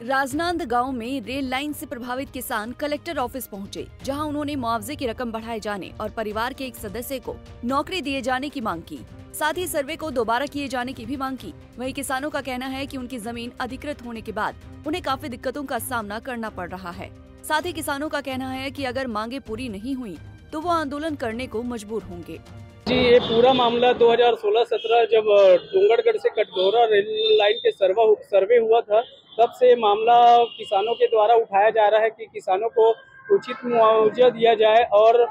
राजनांदगांव में rail line से प्रभावित किसान कलेक्टर ऑफिस पहुंचे, जहां उन्होंने मुआवजे की रकम बढ़ाए जाने और परिवार के एक सदस्य को नौकरी दिए जाने की मांग की। साथ ही सर्वे को दोबारा किए जाने की भी मांग की। वहीं किसानों का कहना है कि उनकी जमीन अधिकृत होने के बाद उन्हें काफी दिक्कतों का सामना करना पड़ रहा है। साथ ही किसानों का कहना है कि अगर मांगे पूरी नहीं हुई तो वो आंदोलन करने को मजबूर होंगे। जी, ये पूरा मामला 2016-17 जब डोंगरगढ़ से कटघोरा रेल लाइन के सर्वे हुआ था, तब से मामला किसानों के द्वारा उठाया जा रहा है कि किसानों को उचित मुआवजा दिया जाए और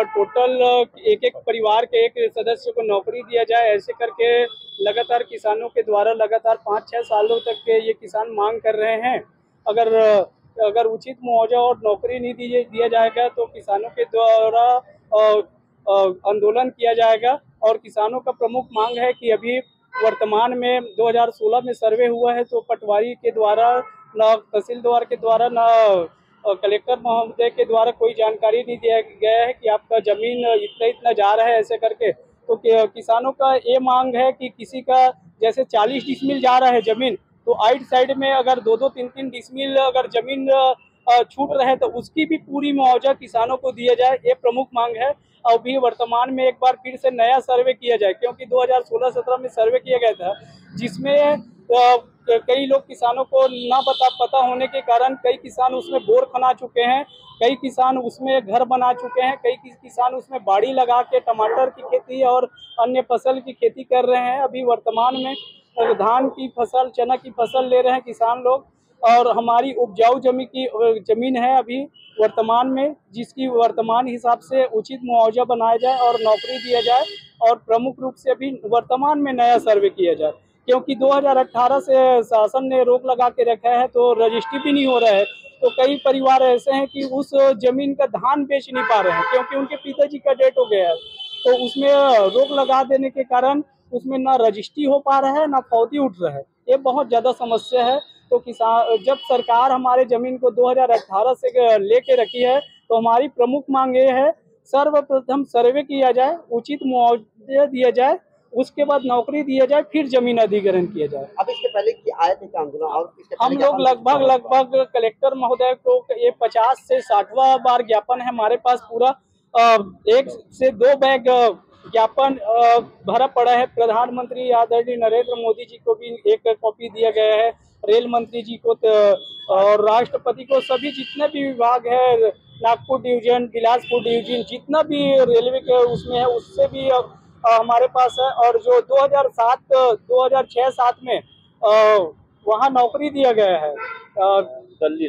टोटल एक परिवार के एक सदस्य को नौकरी दिया जाए। ऐसे करके लगातार किसानों के द्वारा लगातार 5-6 सालों तक के ये किसान मांग कर रहे हैं। अगर उचित मुआवजा और नौकरी नहीं दिया जाएगा तो किसानों के द्वारा आंदोलन किया जाएगा। और किसानों का प्रमुख मांग है कि अभी वर्तमान में 2016 में सर्वे हुआ है, तो पटवारी के द्वारा न तहसीलदार के द्वारा न कलेक्टर महोदय के द्वारा कोई जानकारी नहीं दिया गया है कि आपका जमीन इतना जा रहा है। ऐसे करके तो किसानों का ये मांग है कि किसी का जैसे 40 डिसमिल जा रहा है जमीन, तो आइट साइड में अगर 2-3 डिसमिल अगर जमीन छूट रहे तो उसकी भी पूरी मुआवजा किसानों को दिया जाए। ये प्रमुख मांग है। अभी वर्तमान में एक बार फिर से नया सर्वे किया जाए, क्योंकि 2016-17 में सर्वे किया गया था, जिसमें कई लोग किसानों को ना पता होने के कारण कई किसान उसमें बोर खना चुके हैं, कई किसान उसमें घर बना चुके हैं, कई किसान उसमें बाड़ी लगा के टमाटर की खेती और अन्य फसल की खेती कर रहे हैं। अभी वर्तमान में धान की फसल, चना की फसल ले रहे हैं किसान लोग। और हमारी उपजाऊ जमीन है अभी वर्तमान में, जिसकी वर्तमान हिसाब से उचित मुआवजा बनाया जाए और नौकरी दिया जाए। और प्रमुख रूप से अभी वर्तमान में नया सर्वे किया जाए, क्योंकि 2018 से शासन ने रोक लगा के रखा है, तो रजिस्ट्री भी नहीं हो रहा है। तो कई परिवार ऐसे हैं कि उस जमीन का धान बेच नहीं पा रहे हैं, क्योंकि उनके पिताजी का डेथ हो गया है। तो उसमें रोक लगा देने के कारण उसमें ना रजिस्ट्री हो पा रहा है, ना फौदी उठ रहा है। ये बहुत ज़्यादा समस्या है। तो किसान, जब सरकार हमारे जमीन को 2018 से लेके रखी है, तो हमारी प्रमुख मांग ये है, सर्वप्रथम सर्वे किया जाए, उचित मुआवजा दिया जाए, उसके बाद नौकरी दिया जाए, फिर जमीन अधिग्रहण किया जाए। अब इसके पहले की आए थे आंदोलन, और हम लोग लगभग कलेक्टर महोदय को ये 50 से 60वां बार ज्ञापन है हमारे पास। पूरा 1 से 2 बैग ज्ञापन भरा पड़ा है। प्रधानमंत्री आदरणीय नरेंद्र मोदी जी को भी एक कॉपी दिया गया है, रेल मंत्री जी को और राष्ट्रपति को। सभी जितने भी विभाग है, नागपुर डिवीजन, बिलासपुर डिवीजन, जितना भी रेलवे के उसमें है, उससे भी हमारे पास है। और जो 2006-7 में वहाँ नौकरी दिया गया है दल्ली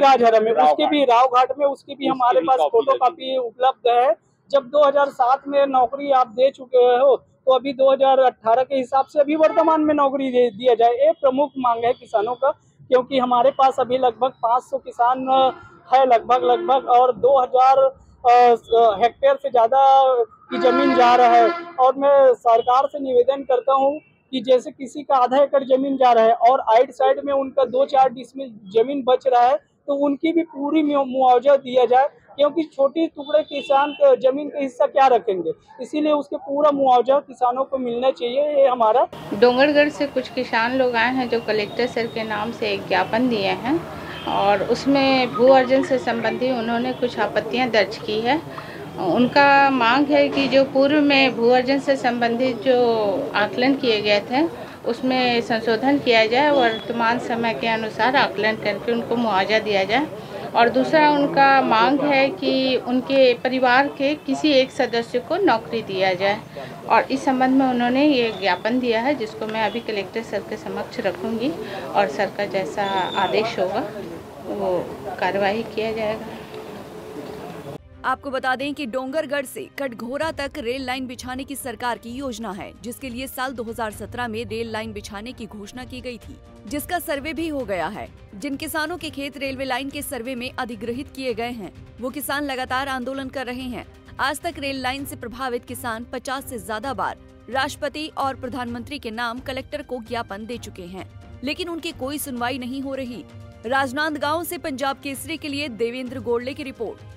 राजहरा में, उसके भी राव घाट में, उसकी भी हमारे पास फोटो कॉपी उपलब्ध है। जब 2007 में नौकरी आप दे चुके हो, तो अभी 2018 के हिसाब से अभी वर्तमान में नौकरी दिया जाए। ये प्रमुख मांग है किसानों का, क्योंकि हमारे पास अभी लगभग 500 किसान है लगभग, और 2000 हेक्टेयर से ज़्यादा की जमीन जा रहा है। और मैं सरकार से निवेदन करता हूँ कि जैसे किसी का आधा एकड़ जमीन जा रहा है और आइट साइड में उनका 2-4 डिसमिल जमीन बच रहा है, तो उनकी भी पूरी मुआवजा दिया जाए, क्योंकि छोटी टुकड़े किसान जमीन का हिस्सा क्या रखेंगे। इसीलिए उसके पूरा मुआवजा किसानों को मिलना चाहिए। ये हमारा। डोंगरगढ़ से कुछ किसान लोग आए हैं जो कलेक्टर सर के नाम से एक ज्ञापन दिए हैं, और उसमें भू अर्जन से संबंधित उन्होंने कुछ आपत्तियां दर्ज की है। उनका मांग है कि जो पूर्व में भू अर्जन से संबंधित जो आकलन किए गए थे, उसमें संशोधन किया जाए, वर्तमान समय के अनुसार आकलन करके उनको मुआवजा दिया जाए। और दूसरा उनका मांग है कि उनके परिवार के किसी एक सदस्य को नौकरी दिया जाए। और इस संबंध में उन्होंने ये ज्ञापन दिया है, जिसको मैं अभी कलेक्टर सर के समक्ष रखूंगी, और सर का जैसा आदेश होगा वो कार्रवाई किया जाएगा। आपको बता दें कि डोंगरगढ़ से कटघोरा तक रेल लाइन बिछाने की सरकार की योजना है, जिसके लिए साल 2017 में रेल लाइन बिछाने की घोषणा की गई थी, जिसका सर्वे भी हो गया है। जिन किसानों के खेत रेलवे लाइन के सर्वे में अधिग्रहित किए गए हैं, वो किसान लगातार आंदोलन कर रहे हैं। आज तक रेल लाइन से प्रभावित किसान 50 से ज्यादा बार राष्ट्रपति और प्रधानमंत्री के नाम कलेक्टर को ज्ञापन दे चुके हैं, लेकिन उनकी कोई सुनवाई नहीं हो रही। राजनांदगांव से पंजाब केसरी के लिए देवेंद्र गोडले की रिपोर्ट।